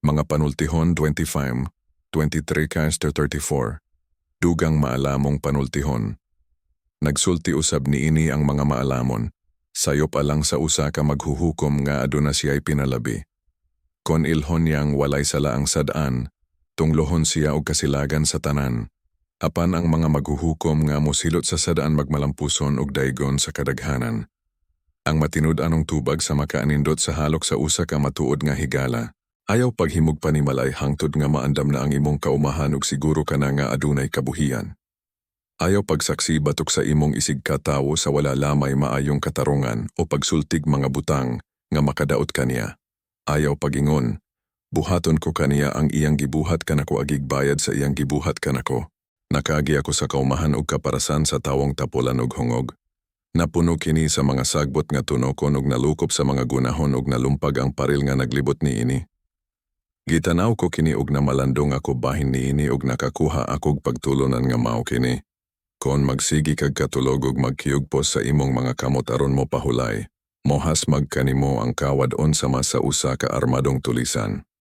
Mga panultihon 25, 23 caster 34. Dugang maalamong panultihon. Nagsulti usab ni ini ang mga maalamon. Sayop alang sa usa ka maghuhukom nga aduna siya'y pinalabi. Kon ilhon niyang walay sala ang sadaan, tunglohon siya og kasilagan sa tanan. Apan ang mga maghuhukom nga mosilot sa sadaan magmalampuson og daygon sa kadaghanan. Ang matinud-anong tubag sa makaanindot sa halok sa usa ka matuod nga higala. Ayaw paghimog panimalay hangtod nga maandam na ang imong kaumahan ug siguro ka na nga adunay kabuhian. Ayaw pagsaksi batok sa imong isig katawo sa wala lamay maayong katarungan o pagsultig mga butang nga makadaot kaniya. Ayaw pagingon, buhaton ko kaniya ang iyang gibuhat kanako agig bayad sa iyang gibuhat kanako. Nakaagi ako sa kaumahan ug kaparasan sa tawong tapulan ug hungog. Napuno kini sa mga sagbot nga tunokon ug nalukop sa mga gunahon ug nalumpag ang paril nga naglibot ni ini. Gitanaw ko kini ug namalandong ako bahin ni ini ug nakakuha akog pagtulunan nga mao kini. Kon magsigi kag katulog ug magkiyugpos sa imong mga kamot aron mo pahulay, mohas magkanimo ang kawad-on sama sa usa ka armadong tulisan.